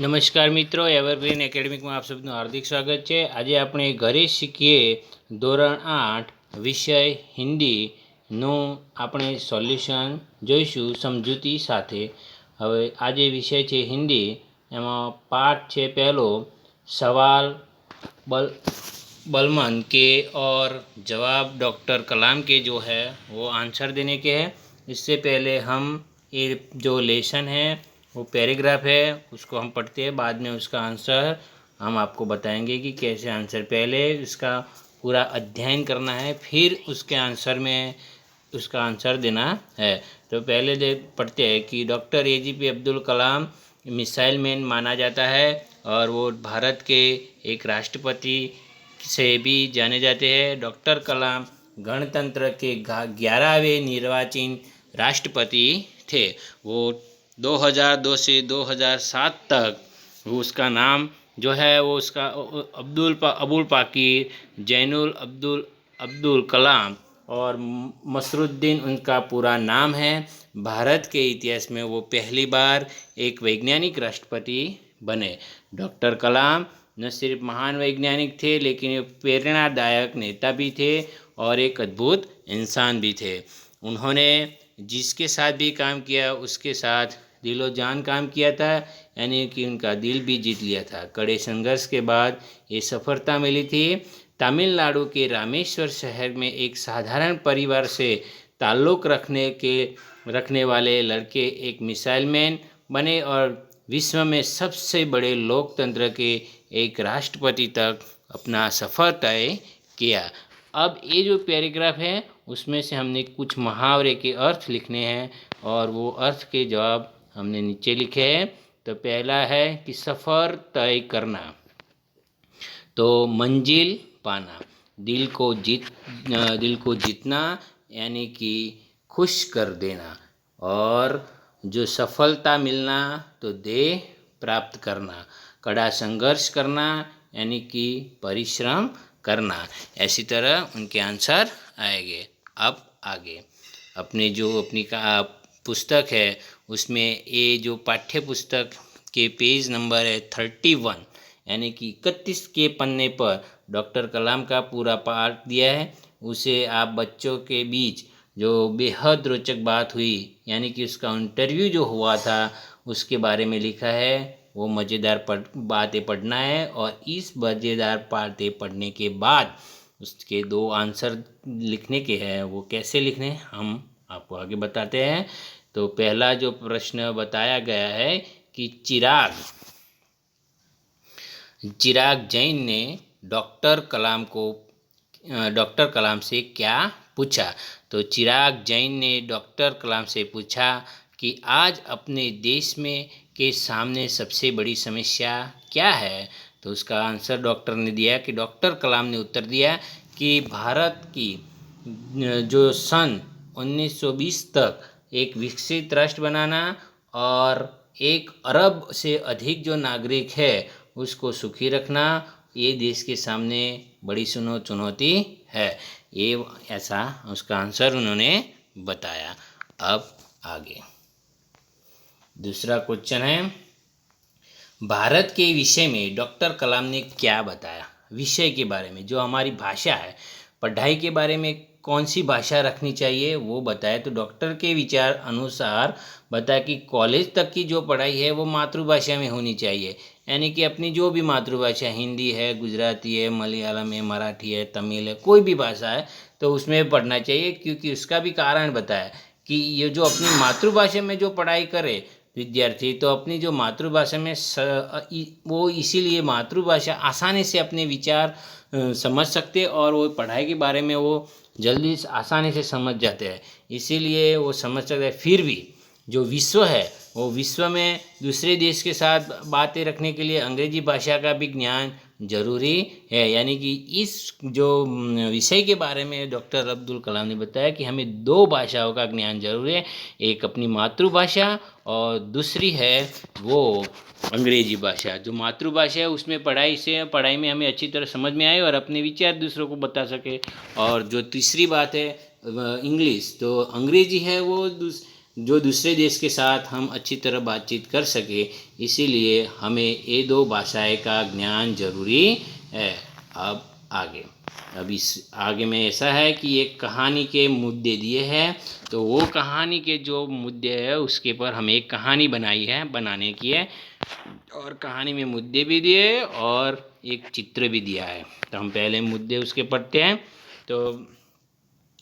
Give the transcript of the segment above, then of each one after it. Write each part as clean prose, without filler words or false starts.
નમસ્કાર મિત્રો, એવરગ્રીન એકેડેમીમાં આપ સૌનું હાર્દિક સ્વાગત છે। આજે આપણે ઘરે શીખીએ ધોરણ 8 વિષય હિન્દીનું આપણે સોલ્યુશન જોઈશું સમજૂતી સાથે। હવે આ જે વિષય છે હિન્દી, એમાં પાઠ છે પહેલો, सवाल बलमन के और जवाब डॉक्टर कलाम के जो है वो आंसर देने के हैं। इससे पहले हम ये जो लेसन है वो पैराग्राफ है उसको हम पढ़ते हैं, बाद में उसका आंसर हम आपको बताएंगे कि कैसे आंसर, पहले इसका पूरा अध्ययन करना है फिर उसके आंसर में उसका आंसर देना है। तो पहले पढ़ते हैं कि doctor APJ Abdul Kalam missile man माना जाता है और वो भारत के एक राष्ट्रपति से भी जाने जाते हैं। डॉक्टर कलाम गणतंत्र के 11वें निर्वाचित राष्ट्रपति थे। वो 2002 से 2007 तक उसका नाम जो है वो उसका अबुल पाकीर, जैनुल अब्दुल कलाम और मसरुद्दीन उनका पूरा नाम है। भारत के इतिहास में वो पहली बार एक वैज्ञानिक राष्ट्रपति बने। डॉक्टर कलाम न सिर्फ महान वैज्ञानिक थे लेकिन प्रेरणादायक नेता भी थे और एक अद्भुत इंसान भी थे। उन्होंने जिसके साथ भी काम किया उसके साथ दिलो जान काम किया था, यानी कि उनका दिल भी जीत लिया था। कड़े संघर्ष के बाद ये सफलता मिली थी। तमिलनाडु के रामेश्वर शहर में एक साधारण परिवार से ताल्लुक़ रखने वाले लड़के एक मिसाइल मैन बने और विश्व में सबसे बड़े लोकतंत्र के एक राष्ट्रपति तक अपना सफ़र तय किया। अब ये जो पैराग्राफ है उसमें से हमने कुछ मुहावरे के अर्थ लिखने हैं और वो अर्थ के जवाब हमने नीचे लिखे हैं। तो पहला है कि सफ़र तय करना, तो मंजिल पाना, दिल को जीतना यानी कि खुश कर देना, और जो सफलता मिलना तो देह प्राप्त करना, कड़ा संघर्ष करना यानी कि परिश्रम करना। ऐसी तरह उनके आंसर आएंगे। अब आगे अपनी पुस्तक है उसमें ये जो पाठ्य पुस्तक के पेज नंबर है 31, यानी कि 31 के पन्ने पर डॉक्टर कलाम का पूरा पाठ दिया है। उसे आप बच्चों के बीच जो बेहद रोचक बात हुई, यानी कि उसका इंटरव्यू जो हुआ था उसके बारे में लिखा है, वो मज़ेदार बातें पढ़ना है। और इस मज़ेदार बातें पढ़ने के बाद उसके 2 आंसर लिखने के हैं। वो कैसे लिखने हम आपको आगे बताते हैं। तो पहला जो प्रश्न बताया गया है कि चिराग जैन ने डॉक्टर कलाम से क्या पूछा। तो चिराग जैन ने डॉक्टर कलाम से पूछा कि आज अपने देश में के सामने सबसे बड़ी समस्या क्या है। तो उसका आंसर डॉक्टर ने दिया कि डॉक्टर कलाम ने उत्तर दिया कि भारत की जो सन 1920 तक एक विकसित राष्ट्र बनाना और 1 अरब से अधिक जो नागरिक है उसको सुखी रखना, ये देश के सामने बड़ी चुनौती है। ये ऐसा उसका आंसर उन्होंने बताया। अब आगे दूसरा क्वेश्चन है, भारत के विषय में डॉक्टर कलाम ने क्या बताया। विषय के बारे में, जो हमारी भाषा है, पढ़ाई के बारे में कौन सी भाषा रखनी चाहिए वो बताया। तो डॉक्टर के विचार अनुसार बताया कि कॉलेज तक की जो पढ़ाई है वो मातृभाषा में होनी चाहिए, यानी कि अपनी जो भी मातृभाषा, हिंदी है, गुजराती है, मलयालम है, मराठी है, तमिल है, कोई भी भाषा है तो उसमें पढ़ना चाहिए। क्योंकि उसका भी कारण बताया कि ये जो अपनी मातृभाषा में जो पढ़ाई करे विद्यार्थी, तो अपनी जो मातृभाषा में वो इसीलिए मातृभाषा आसानी से अपने विचार समझ सकते और वो पढ़ाई के बारे में वो जल्दी आसानी से समझ जाते हैं, इसीलिए वो समझ सकते हैं। फिर भी जो विश्व है वो विश्व में दूसरे देश के साथ बातें रखने के लिए अंग्रेजी भाषा का भी ज्ञान जरूरी है। यानी कि इस जो विषय के बारे में डॉक्टर अब्दुल कलाम ने बताया कि हमें 2 भाषाओं का ज्ञान जरूरी है, एक अपनी मातृभाषा और दूसरी है वो अंग्रेजी भाषा। जो मातृभाषा है उसमें पढ़ाई में हमें अच्छी तरह समझ में आए और अपने विचार दूसरों को बता सके। और जो तीसरी बात है इंग्लिश, तो अंग्रेजी है वो जो दूसरे देश के साथ हम अच्छी तरह बातचीत कर सके, इसीलिए हमें ये दो भाषाएं का ज्ञान जरूरी है। अब इस आगे में ऐसा है कि एक कहानी के मुद्दे दिए हैं, तो वो कहानी के जो मुद्दे है उसके पर हमें एक कहानी बनाने की है, और कहानी में मुद्दे भी दिए और एक चित्र भी दिया है। तो हम पहले मुद्दे उसके पढ़ते हैं। तो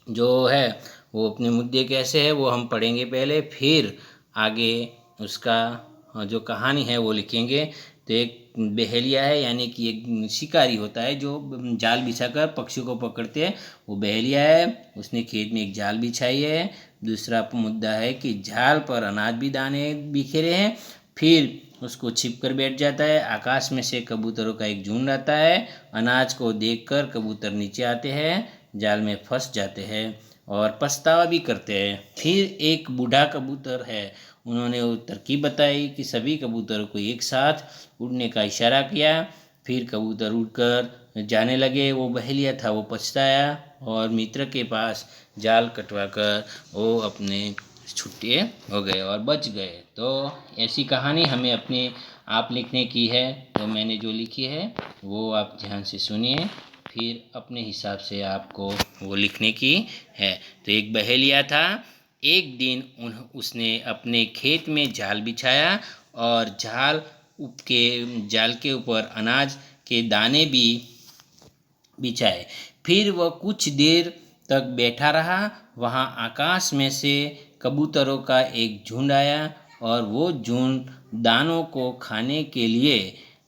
जो है वो अपने मुद्दे कैसे है वो हम पढ़ेंगे पहले, फिर आगे उसका जो कहानी है वो लिखेंगे। तो एक बहेलिया है, यानी कि एक शिकारी होता है जो जाल बिछाकर पक्षियों को पकड़ते हैं, वो बहेलिया है। उसने खेत में एक जाल बिछाई है। दूसरा मुद्दा है कि जाल पर अनाज भी दाने बिखेरे हैं, फिर उसको छिप कर बैठ जाता है। आकाश में से कबूतरों का एक झुंड आता है। अनाज को देखकर कबूतर नीचे आते हैं, जाल में फंस जाते हैं और पछतावा भी करते हैं। फिर एक बूढ़ा कबूतर है, उन्होंने वो तरकीब बताई कि सभी कबूतरों को एक साथ उड़ने का इशारा किया। फिर कबूतर उड़कर जाने लगे। वो बहेलिया था, वो पछताया और मित्र के पास जाल कटवाकर वो अपने छुट्टे हो गए और बच गए। तो ऐसी कहानी हमें अपने आप लिखने की है। तो मैंने जो लिखी है वो आप ध्यान से सुनिए, फिर अपने हिसाब से आपको वो लिखने की है। तो एक बहेलिया था। एक दिन उसने अपने खेत में जाल बिछाया और जाल के ऊपर अनाज के दाने भी बिछाए। फिर वह कुछ देर तक बैठा रहा। वहाँ आकाश में से कबूतरों का एक झुंड आया और वो झुंड दानों को खाने के लिए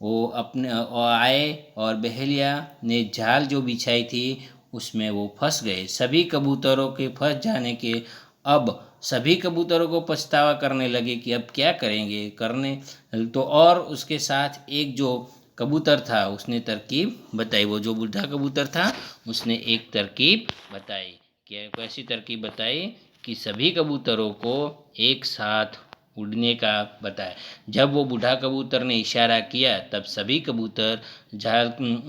वो अपने आए, और बहेलिया ने जाल जो बिछाई थी उसमें वो फंस गए। सभी कबूतरों के फंस जाने के अब सभी कबूतरों को पछतावा करने लगे कि अब क्या करेंगे करने। तो और उसके साथ एक जो कबूतर था उसने तरकीब बताई। वो जो बूढ़ा कबूतर था उसने एक तरकीब बताई। क्या कैसी तरकीब बताई कि सभी कबूतरों को एक साथ उड़ने का बताया। जब वो बूढ़ा कबूतर ने इशारा किया तब सभी कबूतर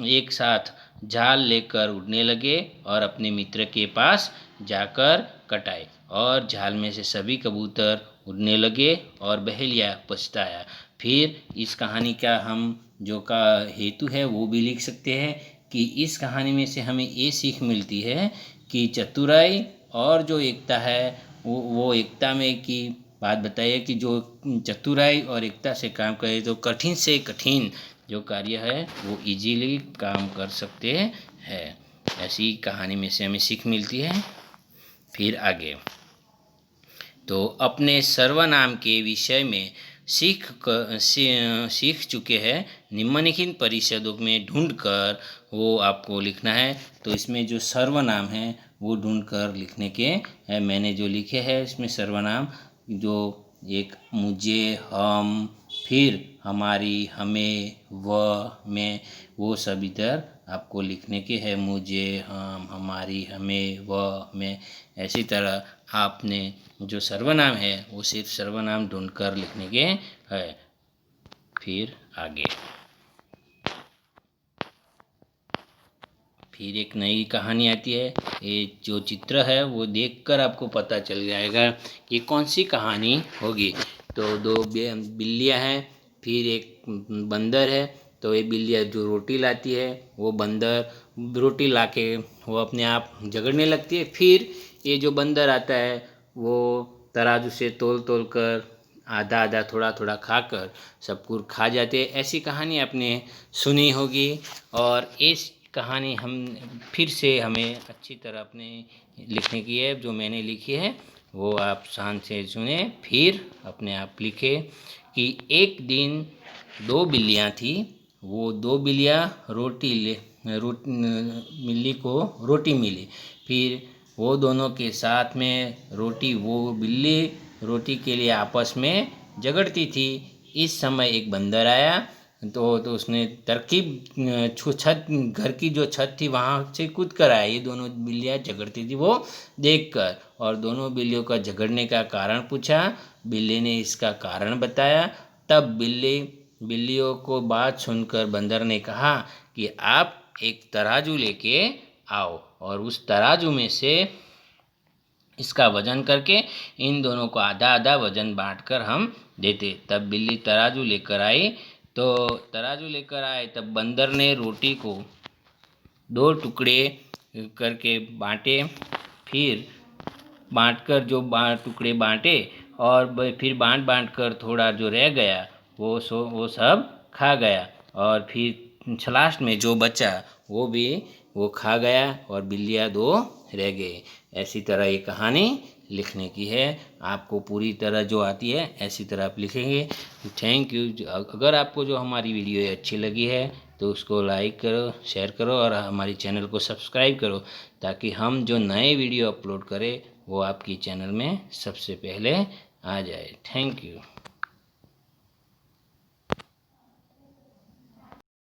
एक साथ जाल लेकर उड़ने लगे और अपने मित्र के पास जाकर कटाए, और जाल में से सभी कबूतर उड़ने लगे और बहेलिया पछताया। फिर इस कहानी का हम जो का हेतु है वो भी लिख सकते हैं कि इस कहानी में से हमें ये सीख मिलती है कि चतुराई और जो एकता है वो एकता में की बात बताइए कि जो चतुराई और एकता से काम करे तो कठिन से कठिन जो कार्य है वो इजीली काम कर सकते हैं। ऐसी कहानी में से हमें सीख मिलती है। फिर आगे तो अपने सर्वनाम के विषय में सीख चुके हैं। निम्नलिखित परिच्छेदों में ढूंढकर वो आपको लिखना है। तो इसमें जो सर्वनाम है वो ढूंढकर लिखने के है। मैंने जो लिखे हैं इसमें सर्वनाम जो एक मुझे, हम, फिर हमारी, हमें, वह, मैं, वो सब इधर आपको लिखने के हैं। मुझे, हम, हमारी, हमें, वह, मैं। ऐसी तरह आपने जो सर्वनाम है वो सिर्फ सर्वनाम ढूंढकर लिखने के है। फिर आगे फिर एक नई कहानी आती है। ये जो चित्र है वो देखकर आपको पता चल जाएगा कि कौन सी कहानी होगी। तो दो बिल्लियाँ हैं, फिर एक बंदर है। तो ये बिल्लियाँ जो रोटी लाती है, वो बंदर रोटी लाके वो अपने आप झगड़ने लगती है। फिर ये जो बंदर आता है वो तराजू से तोल तोल कर आधा आधा थोड़ा थोड़ा खाकर सबको खा जाते हैं। ऐसी कहानी आपने सुनी होगी, और इस कहानी हम फिर से हमें अच्छी तरह अपने लिखने की है। जो मैंने लिखी है वो आप शांत से सुने, फिर अपने आप लिखे कि एक दिन दो बिल्लियाँ थी। वो दो बिल्लियाँ बिल्ली को रोटी मिली। फिर वो दोनों के साथ में वो बिल्ली रोटी के लिए आपस में झगड़ती थी। इस समय एक बंदर आया तो उसने तरकीब छत घर की जो छत थी वहाँ से कूद कर आया। ये दोनों बिल्लियाँ झगड़ती थी वो देखकर, और दोनों बिल्लियों का झगड़ने का कारण पूछा। बिल्ली ने इसका कारण बताया। तब बिल्लियों को बात सुनकर बंदर ने कहा कि आप एक तराजू लेके आओ और उस तराजू में से इसका वजन करके इन दोनों को आधा आधा वजन बांटकर हम देते। तब बिल्ली तराजू लेकर आई, तो तराजू लेकर आए तब बंदर ने रोटी को 2 टुकड़े करके बांटे। फिर बांटकर जो टुकड़े बांटे और फिर बांट बांट कर थोड़ा जो रह गया वो सब खा गया, और फिर लास्ट में जो बचा वो खा गया और बिल्लियाँ 2 रह गए। ऐसी तरह ये कहानी लिखने की है। आपको पूरी तरह जो आती है ऐसी तरह आप लिखेंगे। Thank you. अगर आपको जो हमारी वीडियो अच्छी लगी है तो उसको लाइक करो, शेयर करो और हमारी चैनल को सब्सक्राइब करो, ताकि हम जो नए वीडियो अपलोड करें वो आपकी चैनल में सबसे पहले आ जाए। Thank you.